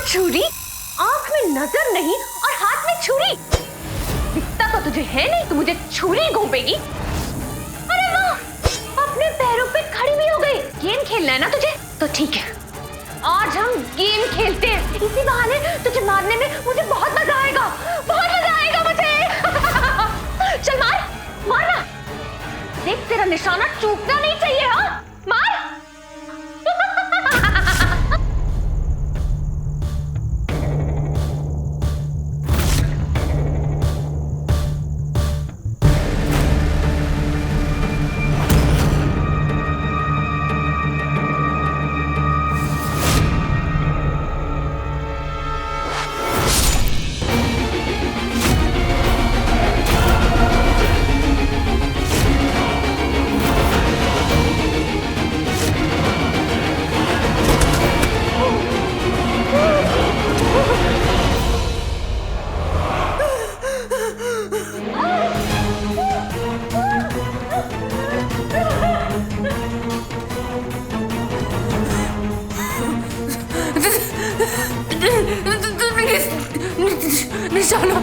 छुरी, आंख में नजर नहीं और हाथ में छुरी। दिखता तो तुझे है नहीं, तू मुझे छुरी घोंपेगी। अरे वाह, अपने पैरों पे खड़ी भी हो गई। गेम खेलना है ना तुझे? तो ठीक है, आज हम गेम खेलते हैं। इसी बहाने तुझे मारने में मुझे बहुत मजा आएगा, बहुत मजा आएगा मुझे। चल मार, मारना। देख तेरा निशाना चूकना नहीं चाहिए। हाँ मार। निशाना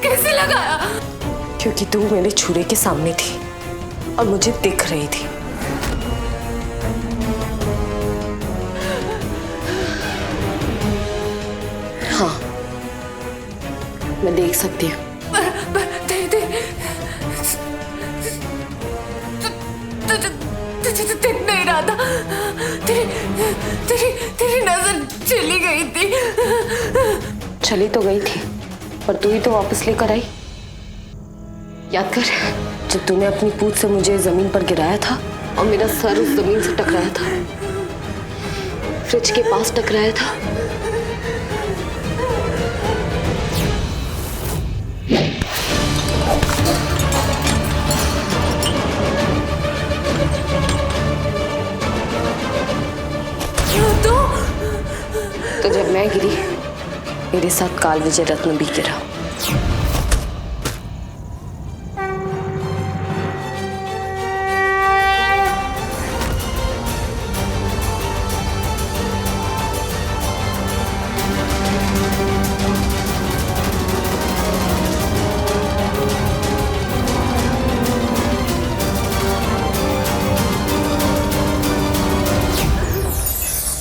कैसे लगाया? क्योंकि तू मेरे छुरे के सामने थी और मुझे दिख रही थी। हाँ, मैं देख सकती हूँ। दिख नहीं रहा था। तेरी नजर चली गई थी। चली तो गई थी, पर तू ही तो वापस लेकर आई। याद कर, जब तूने अपनी पूंछ से मुझे जमीन पर गिराया था और मेरा सर उस जमीन से टकराया था, फ्रिज के पास टकराया था। तो जब मैं गिरी, मेरे साथ काल विजय रत्न भी गिरा।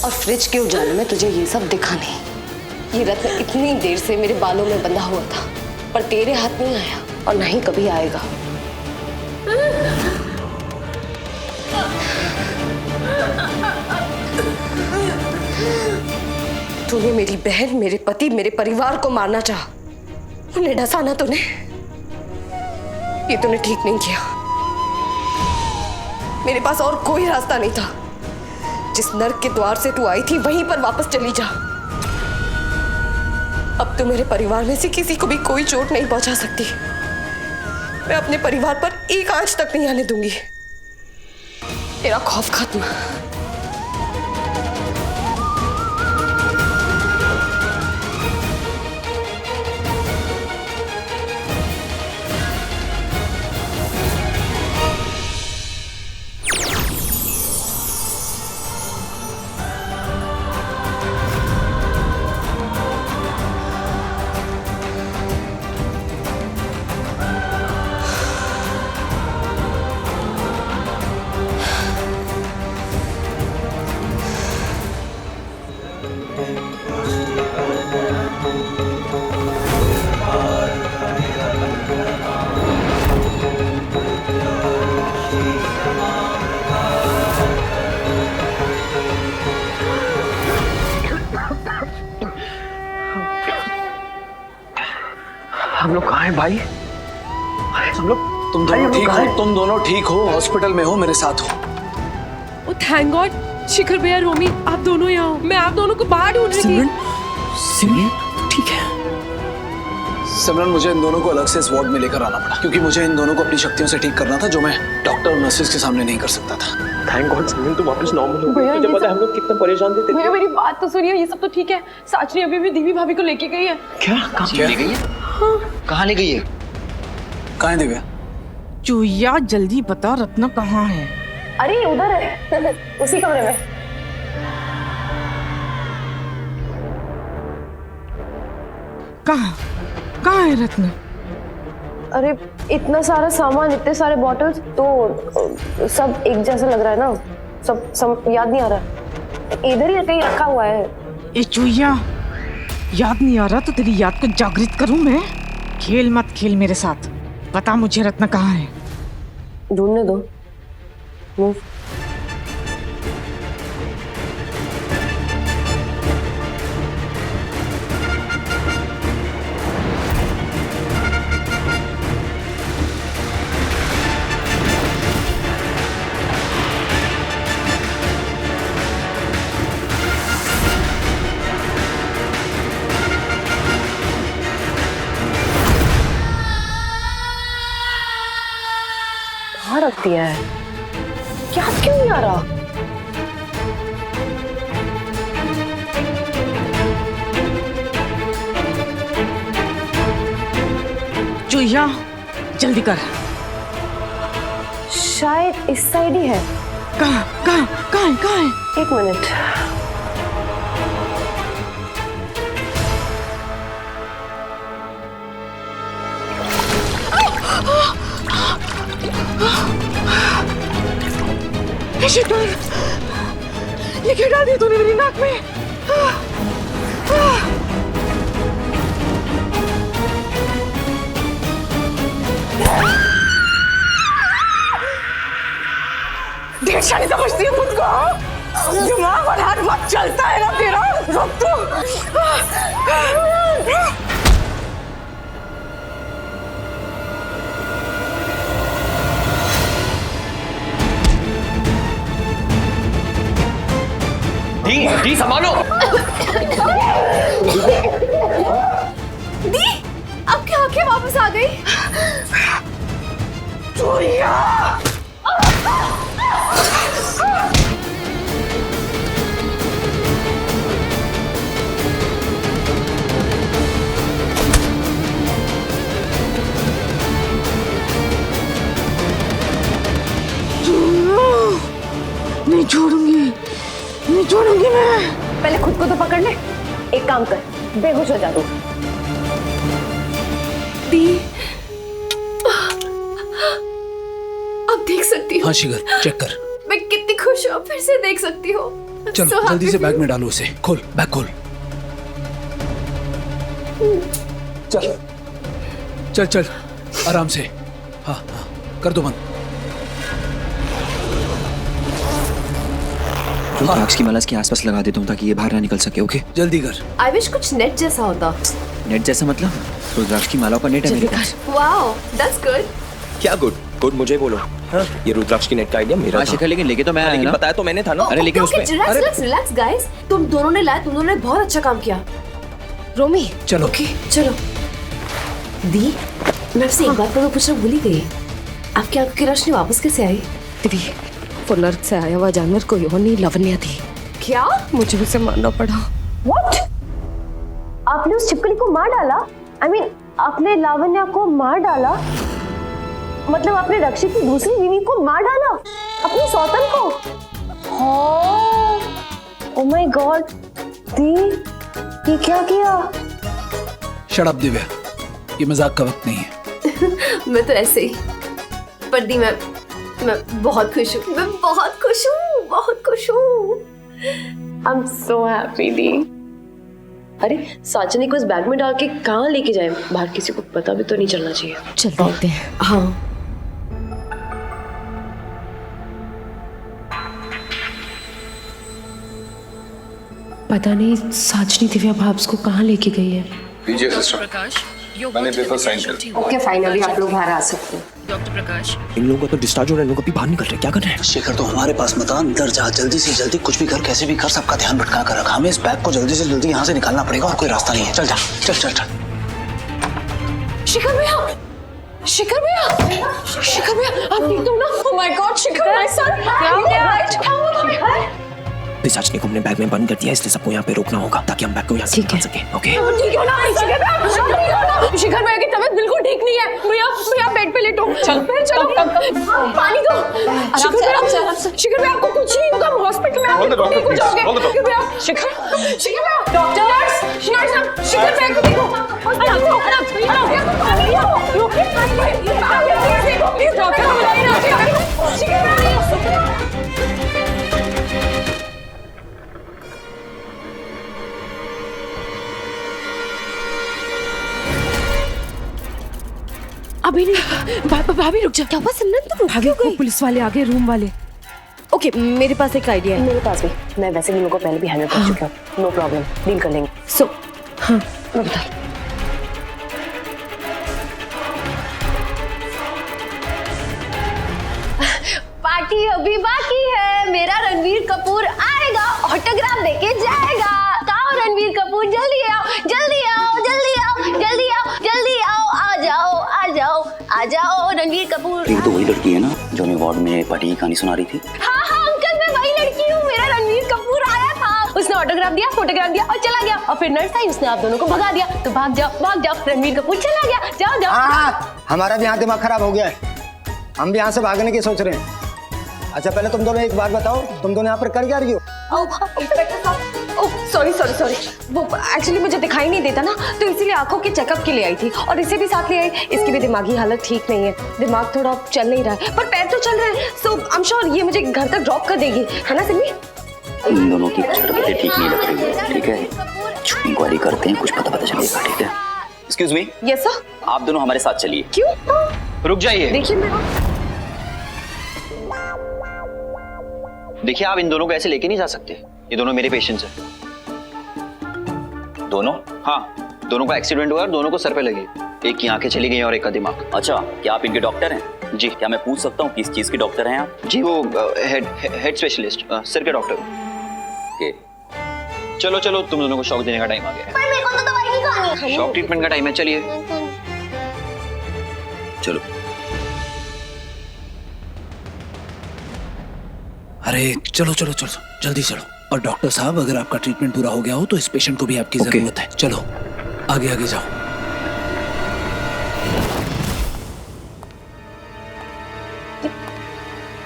और फ्रिज के उजाले में तुझे ये सब दिखा नहीं। ये रत्न इतनी देर से मेरे बालों में बंधा हुआ था, पर तेरे हाथ नहीं आया और नहीं कभी आएगा। तूने मेरी बहन, मेरे पति, मेरे परिवार को मारना चाहा, उन्हें ढसाना तूने, ये तूने ठीक नहीं किया। मेरे पास और कोई रास्ता नहीं था। जिस नर्क के द्वार से तू आई थी वहीं पर वापस चली जा। अब तो मेरे परिवार में से किसी को भी कोई चोट नहीं पहुंचा सकती। मैं अपने परिवार पर एक आंच तक नहीं आने दूंगी। तेरा खौफ खत्म। हम लोग कहाँ हैं भाई? हम लोग तुम दोनों ठीक हो? तुम दोनों ठीक हो? हॉस्पिटल में हो, मेरे साथ हो। ओ थैंक गॉड, शिखर भैया, रोमी, आप दोनों यहाँ हो। मैं आप दोनों को बाहर ढूंढ रही थी। सिमरन ठीक है। सिमरन, मुझे इन दोनों को अलग से इस वार्ड में लेकर आना पड़ा, क्योंकि मुझे इन दोनों को अपनी शक्तियों से ठीक करना था, जो मैं डॉक्टर और नर्सेस के सामने नहीं कर सकता था। थैंक गॉड सिमरन, तुम वापस नॉर्मल हो गई। मुझे पता है हम लोग कितना परेशान थे। भैया मेरी बात तो सुनिए, ये सब तो ठीक है। साचनी अभी भी दीवी भाभी को लेके गई है। क्या? कहाँ ले गई है? कहाँ ले गई है? कहाँ है दिव्या? चूहिया जल्दी बता, रत्ना कहाँ है? अरे उधर है, उसी कमरे में। कहाँ है रत्न? अरे इतना सारा सामान, इतने सारे बॉटल्स, तो सब एक जैसा लग रहा है ना, सब याद नहीं आ रहा। इधर ही कहीं रखा हुआ है। ए चुईया, याद नहीं आ रहा तो तेरी याद को जागृत करूं मैं? खेल मत खेल मेरे साथ, बता मुझे रत्न कहाँ है? ढूंढने दो। मूव। कहाँ रख दिया है? याद क्यों नहीं आ रहा? चुईया जल्दी कर। शायद इस साइड ही है। कहाँ है? एक मिनट। ये क्या डाल दिया तूने मेरी नाक में? ढेर नहीं समझती है खुद को। दिमाग और हाथ बहुत चलता है ना तेरा। रुक तू। दी संभालो। दी, आपकी आंखें वापस आ गई। नहीं छोड़ूंगी मैं। पहले खुद को तो पकड़ ले। एक काम कर, बेहोश हो जा तू। दी, अब देख सकती हूँ। हाँ शिखर, चेक कर। मैं कितनी खुश हूँ, फिर से देख सकती हूँ। चलो जल्दी से बैग में डालो उसे। खोल, बैग खोल। चल आराम से। हाँ कर दो बंद। रुद्राक्ष की माला इसके आसपास लगा देता हूँ ताकि ये बाहर ना निकल सके। ओके जल्दी कर। आई विश कुछ नेट जैसा होता। नेट जैसा मतलब? रुद्राक्ष की माला का नेट है मेरे पास। Wow, that's good. क्या गुड मुझे बोलो। हाँ? ये रुद्राक्ष की नेट का आइडिया मेरा था। शिखर लेकिन लेके तो मैं आया ना। बताया तो मैंने था ना। अरे लेकिन उसमें रिलैक्स गाइस, तुम दोनों ने लाया, तुम दोनों ने बहुत अच्छा काम किया। रोमी चलो। ओके चलो। दी, मैं आपसे एक बात पर पूछना भूल ही गई। आपकी आंखों की रोशनी वापस कैसे आई? दीदी, वो नर्क से आया हुआ जानवर कोई और नहीं, लावण्या थी। क्या? मुझे उसे मारना पड़ा। What? आपने उस छिपकली को मार डाला? I mean, आपने लावण्या को मार डाला? मतलब आपने रक्षित की दूसरी बीवी को मार डाला? अपनी सौतन को? Oh my God! दी, ये क्या किया? शट अप दिव्या, ये मजाक का वक्त नहीं है। मैं तो ऐसे ही। पर दी, मैं बहुत खुश हूँ। मैं बहुत खुश हूँ। I'm so happy दी। अरे साचनी को इस बैग में डाल के कहाँ लेके जाए? बाहर किसी को पता भी तो नहीं चलना चाहिए। चल देखते हैं। हाँ। पता नहीं साचनी दिव्या भाब्स को कहाँ लेके गई है। लीजिए सिस्टर, मैंने पेपर साइन कर दिया। ओके फाइन, अभी आप लोग बाहर आ सकते हैं। डॉक्टर प्रकाश, इन लोगों का तो डिस्चार्ज हो रहा है, इन लोग अभी बाहर निकल रहे हैं। क्या कर रहे हैं? शेखर तो हमारे पास मत आ, अंदर जा, जल्दी से जल्दी कुछ भी कर, कैसे भी कर, सबका ध्यान भटका कर रखा। हमें इस बैग को जल्दी से जल्दी यहाँ से निकालना पड़ेगा और कोई रास्ता नहीं है। चल जा, चल चल चल। शिखर भैया, आप ठीक हो ना? Oh my God, Shikhar, my son, क्या हो गया? पिशाचनी को अपने बैग में बंद कर दिया, इसलिए सबको यहाँ पे रोकना होगा ताकि हम बैग को यहाँ से निकाल सके। ओके ठीक है ना? शिखर भैया की तबीयत बिल्कुल ठीक नहीं है। भैया भैया बेड पे लेटो। चलो पानी दो। शिखर भैया आपको कुछ नहीं होगा, हॉस्पिटल में आप ठीक हो जाओगे। शिखर भैया डॉक्टर शिखर भैया को देखो। प्लीज डॉक्टर को बुलाइए ना। शिखर भैया अभी नहीं। भाभी रुक जा। क्या हुआ सिमरन, तुम भाभी को पुलिस वाले आ गए, रूम वाले। ओके, मेरे पास एक आइडिया है। मेरे पास भी, मैं वैसे भी लोगों को पहले भी हैंडल कर चुका हूँ। नो प्रॉब्लम, डील कर लेंगे। सो हाँ, मैं बता। पार्टी अभी बाकी है। मेरा रणवीर कपूर आएगा, ऑटोग्राफ देके जाएगा। कहाँ रणवीर कपूर, जल्दी आओ जल्दी आओ जल्दी आओ जल्दी आओ जल्दी आओ, आ जाओ आ जाओ आ जाओ रणवीर कपूर। ये तो वही लड़की है ना जो हमें वार्ड में पार्टी की कहानी सुना रही थी। हाँ हाँ अंकल, मैं वही लड़की हूँ। मेरा रणवीर कपूर आया था, उसने ऑटोग्राफ दिया, फोटोग्राफ दिया और चला गया। और फिर नर्स आई, उसने आप दोनों को भगा दिया। तो भाग जाओ, रणवीर कपूर चला गया। जाओ जाओ। हाँ, हमारा भी यहाँ दिमाग खराब हो गया है, हम भी यहाँ से भागने की सोच रहे हैं। अच्छा पहले तुम दोनों एक बात बताओ, तुम दोनों यहाँ पर कर क्या रही हो? सॉरी वो एक्चुअली मुझे दिखाई नहीं देता ना, तो इसीलिए आंखों के चेकअप के लिए आई थी और इसे भी साथ ले आई। इसकी भी दिमागी हालत ठीक नहीं है, दिमाग थोड़ा चल नहीं रहा है, पर पैर तो चल रहे हैं। सो आई एम श्योर ये मुझे घर तक ड्रॉप कर देगी, है ना सिमी? इन दोनों की हरकतें ठीक नहीं लग रही है, ठीक है? इंक्वायरी करते हैं, कुछ पता चलेगा, ठीक है? Excuse me. Yes sir. आप दोनों हमारे साथ चलिए। क्यों? रुक जाइए। देखिए आप इन दोनों को ऐसे लेके नहीं जा सकते, ये दोनों मेरे पेशेंट्स हैं। दोनों? हाँ, दोनों का एक्सीडेंट हुआ और दोनों को सर पे लगी, एक की आंखें चली गई और एक का दिमाग। अच्छा, क्या आप इनके डॉक्टर हैं? जी। क्या मैं पूछ सकता हूँ किस चीज के डॉक्टर हैं आप? जी वो हेड स्पेशलिस्ट, सिर के डॉक्टर। ओके। चलो तुम दोनों को शॉक देने का टाइम आ गया है। पर मेरे को तो दवाई नहीं खानी है। शॉक ट्रीटमेंट का टाइम है, चलिए। चलो। अरे चलो जल्दी चलो। और डॉक्टर साहब, अगर आपका ट्रीटमेंट पूरा हो गया हो तो इस पेशेंट को भी आपकी जरूरत है। चलो आगे जाओ।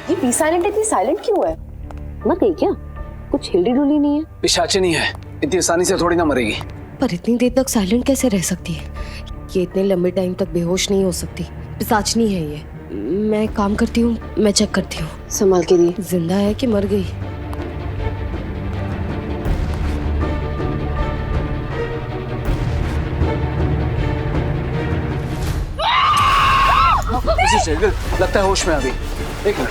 ये बी साइलेंट इतनी साइलेंट क्यों है? मर गई क्या? कुछ हिलडी डुली नहीं है? पिशाचिनी है, इतनी आसानी से थोड़ी ना मरेगी। पर इतनी देर तक साइलेंट कैसे रह सकती है? ये इतने लंबे टाइम तक बेहोश नहीं हो सकती, पिशाचनी है ये। मैं काम करती हूँ, मैं चेक करती हूँ। संभाल के लिए। जिंदा है कि मर गई? लगता है होश में अभी। एक मिनट।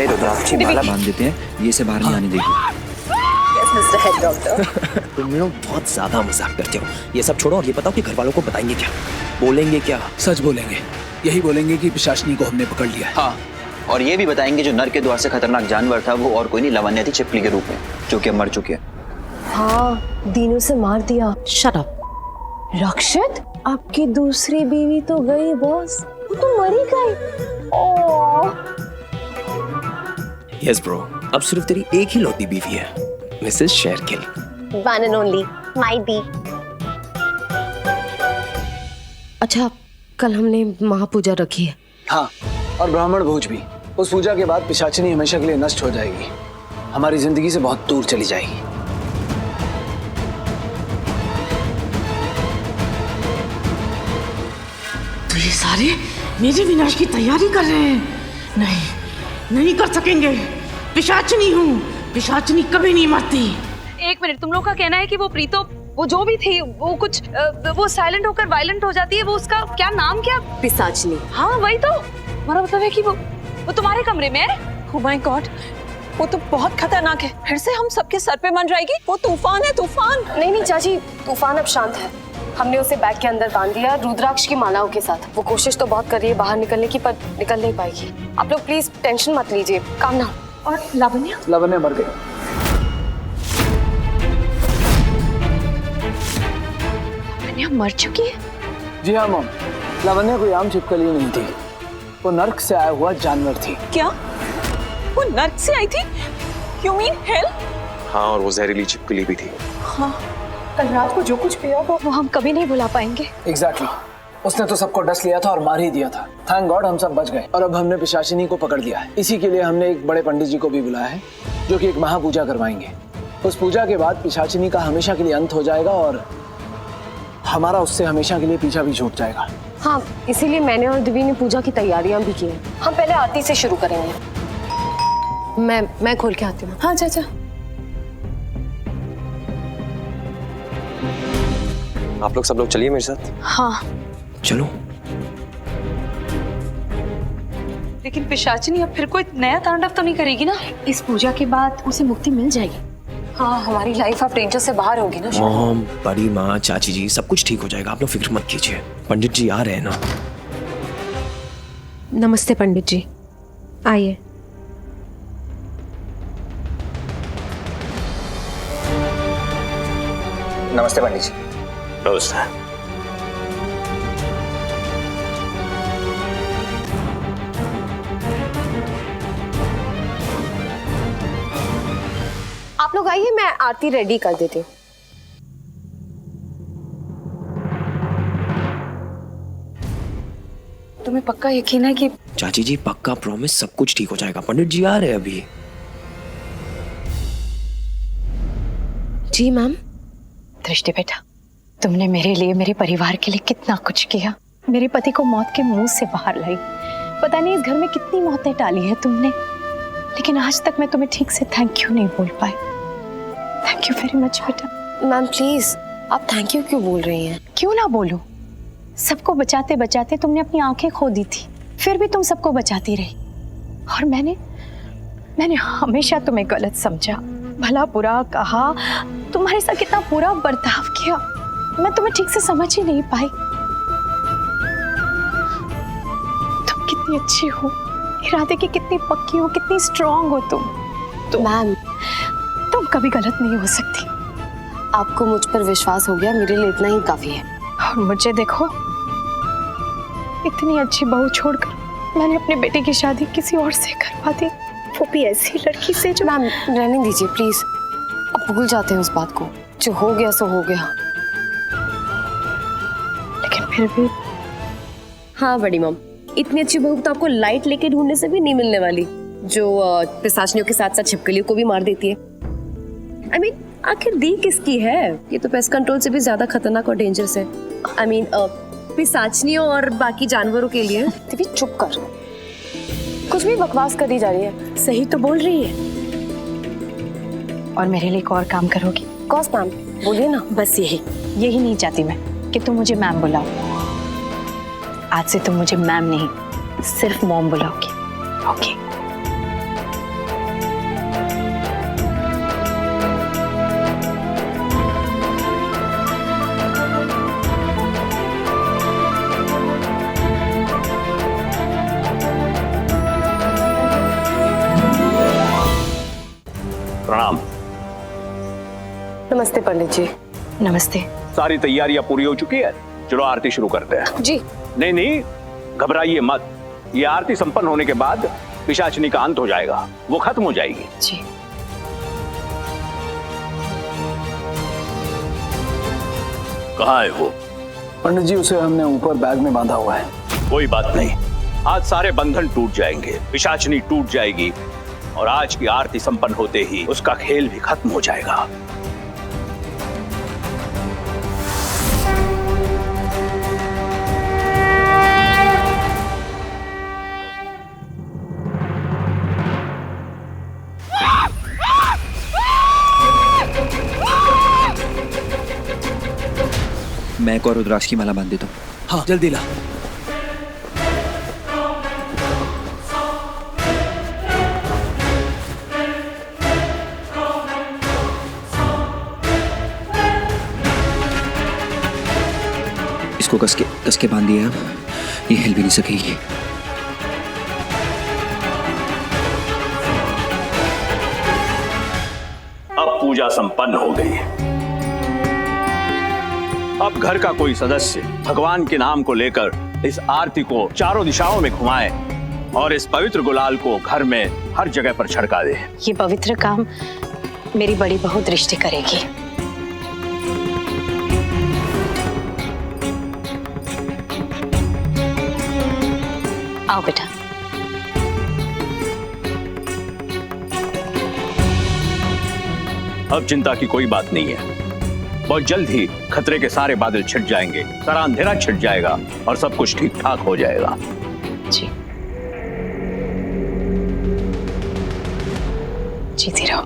रुद्राक्षी माला बांध देते हैं, ये इसे बाहर नहीं आने देगी। Mister head doctor. तुम लोग बहुत ज्यादा मजाक करते हो। ये सब छोड़ो और ये बताओ कि घर वालों को बताएंगे क्या, बोलेंगे क्या? सच बोलेंगे, यही बोलेंगे कि पिशाचनी को हमने पकड़ लिया है। हाँ, और ये भी बताएंगे जो नर के द्वार से खतरनाक जानवर था वो और कोई नहीं, लवण्या थी चिपकली के रूप में, जो कि अब मर चुकी है। हाँ, दीनू से मार दिया। Shut up. रक्षित, आपकी दूसरी बीवी तो गई बॉस, वो तो मरी गई। ओह। यस ब्रो, अब सिर्फ तेरी एक ही लौती बीवी है, Mrs Shergill. One and only, my bee. अच्छा, कल हमने महापूजा रखी है। हाँ, और ब्राह्मण भोज भी। उस पूजा के बाद पिशाचिनी हमेशा के लिए नष्ट हो जाएगी, हमारी जिंदगी से बहुत दूर चली जाएगी। तो ये सारे मेरे विनाश की तैयारी कर रहे हैं। नहीं कर सकेंगे। पिशाचनी हूँ, पिशाचनी कभी नहीं मरती। एक मिनट, तुम लोग का कहना है कि वो प्रीतो, वो जो भी थी, वो कुछ वो साइलेंट होकर वायलेंट हो जाती है, वो उसका क्या नाम क्या? पिशाचनी। हाँ वही तो, हमारा मतलब है कि वो तुम्हारे कमरे में है। Oh my God, वो तो बहुत खतरनाक है, फिर से हम सबके सर पे मंडराएगी। वो तूफान है, तूफान। नहीं चाची, तूफान अब शांत है। हमने उसे बैग के अंदर बांध दिया रुद्राक्ष की मालाओं के साथ। वो कोशिश तो बहुत कर रही है बाहर निकलने की, पर निकल नहीं पाएगी। आप लोग प्लीज टेंशन मत लीजिए, काम ना। और लावण्या? लावण्या मर गई। लावण्या मर चुकी है? जी हाँ मॉम, लावण्या कोई आम छिपकली नहीं थी, वो नर्क से आया हुआ जानवर थी। क्या? वो नर्क से आई थी? You mean hell? हाँ, और वो जहरीली छिपकली भी थी। हाँ, कल रात को जो कुछ पिया वो हम कभी नहीं भुला पाएंगे। एग्जैक्टली उसने तो सबको डस लिया था और मार ही दिया था। थैंक गॉड हम सब बच गए और अब हमने पिशाचिनी को पकड़ लिया है। इसी के लिए हमने एक बड़े पंडित जी को भी बुलाया है जो कि एक महापूजा करवाएंगे। उस पूजा के बाद पिशाचिनी का हमेशा के लिए अंत हो जाएगा और हमारा उससे हमेशा के लिए पीछा भी छूट जाएगा। हाँ, इसीलिए मैंने और दिव्य ने पूजा की तैयारियां भी की हैं। हम पहले आरती से शुरू करेंगे। मैं खोल के आती हूँ। हाँ चाचा। आप लोग सब लोग चलिए मेरे साथ। हाँ चलो। लेकिन पिशाचिनी अब फिर कोई नया तांडव तो नहीं करेगी ना? इस पूजा के बाद उसे मुक्ति मिल जाएगी। हाँ, हमारी लाइफ अब डेंजर से बाहर होगी ना। मॉम, बड़ी माँ, चाची जी, सब कुछ ठीक हो जाएगा, आप लोग फिक्र मत कीजिए। पंडित जी आ रहे हैं ना। नमस्ते पंडित जी, आइए। नमस्ते पंडित जी। नमस्ते। आप लोग आइए, मैं आरती रेडी कर देती हूँ। तुम्हें पक्का यकीन है कि? चाची जी पक्का, प्रॉमिस, सब कुछ ठीक हो जाएगा। पंडित जी आ रहे हैं अभी। जी मैम। दृष्टि बेटा, तुमने मेरे लिए, मेरे परिवार के लिए कितना कुछ किया। मेरे पति को मौत के मुंह से बाहर लाई। पता नहीं इस घर में कितनी मौतें टाली है तुमने, लेकिन आज तक मैं तुम्हें ठीक से थैंक यू नहीं बोल पाई। थैंक यू वेरी मच बेटा। मैम प्लीज, आप थैंक यू क्यों बोल रही हैं? क्यों ना बोलूं? सबको बचाते बचाते तुमने अपनी आंखें खो दी थी, फिर भी तुम सबको बचाती रही। और मैंने हमेशा तुम्हें गलत समझा, भला बुरा कहा, तुम्हारे साथ कितना बुरा बर्ताव किया। मैं तुम्हें ठीक से समझ ही नहीं पाई। तुम कितनी अच्छी हो, इरादे की कितनी पक्की हो, कितनी स्ट्रांग हो तुम। मैम, तुम कभी गलत नहीं हो सकती। आपको मुझ पर विश्वास हो गया, मेरे लिए इतना ही काफी है। और मुझे देखो, इतनी अच्छी बहू छोड़कर मैंने अपने बेटे की शादी किसी और से करवा दी, वो भी ऐसी लड़की से जो। मैम रहने दीजिए प्लीज, अब भूल जाते हैं उस बात को। जो हो गया सो हो गया। लेकिन फिर भी। हाँ बड़ी मम, इतनी अच्छी बहू तो आपको लाइट लेके ढूंढने से भी नहीं मिलने वाली, जो पिशाचनियों के साथ साथ छिपकलियों को भी मार देती है। I mean, आखिर दी किसकी है? ये तो पेस्ट कंट्रोल से भी ज्यादा खतरनाक और डेंजरस है। I mean, पिशाचनियों और बाकी जानवरों के लिए। दिव्य चुप कर, कुछ भी बकवास करी जा रही है। सही तो बोल रही है। और मेरे लिए एक और काम करोगी? कौन मैम? बोलिए ना। बस यही नहीं चाहती मैं कि तुम मुझे मैम बुलाओ। आज से तुम मुझे मैम नहीं, सिर्फ मॉम बुलाओगी। ओके? प्रणाम। नमस्ते पंडित जी। नमस्ते। सारी तैयारियां पूरी हो चुकी है, चलो आरती शुरू करते हैं। जी। नहीं, घबराइए मत। ये आरती संपन्न होने के बाद पिशाचिनी का अंत हो जाएगा, वो खत्म हो जाएगी। जी। कहाँ है वो? पंडित जी, उसे हमने ऊपर बैग में बांधा हुआ है। कोई बात नहीं, आज सारे बंधन टूट जाएंगे, पिशाचिनी टूट जाएगी और आज की आरती संपन्न होते ही उसका खेल भी खत्म हो जाएगा। मैं एक और रुद्राक्ष की माला बांध देता हूँ। हाँ जल्दी ला। इसको कस के बांध दिया, ये हिल भी नहीं सकेगी। अब पूजा संपन्न हो गई है। अब घर का कोई सदस्य भगवान के नाम को लेकर इस आरती को चारों दिशाओं में घुमाए और इस पवित्र गुलाल को घर में हर जगह पर छिड़का दे। ये पवित्र काम मेरी बड़ी बहू दृष्टि करेगी। आओ बेटा। अब चिंता की कोई बात नहीं है। बहुत जल्द ही खतरे के सारे बादल छिट जाएंगे, सारा अंधेरा छिट जाएगा और सब कुछ ठीक ठाक हो जाएगा। जी जीती रहो।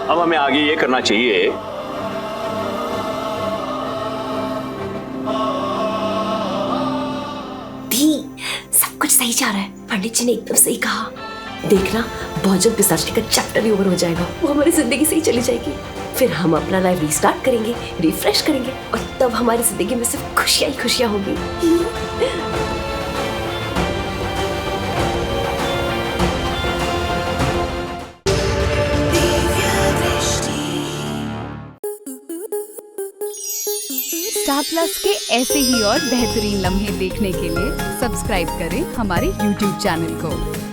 अब हमें आगे ये करना चाहिए सब कुछ सही जा रहा है। पंडित जी ने एकदम सही कहा। देखना बहुत जल्द पिशाच का चैप्टर ही ओवर हो जाएगा, वो हमारी जिंदगी से ही चली जाएगी। फिर हम अपना लाइफ रिस्टार्ट करेंगे, रिफ्रेश करेंगे और तब हमारी जिंदगी में सिर्फ खुशियां ही खुशियां होंगी। स्टार प्लस के ऐसे ही और बेहतरीन लम्हे देखने के लिए सब्सक्राइब करें हमारे YouTube चैनल को।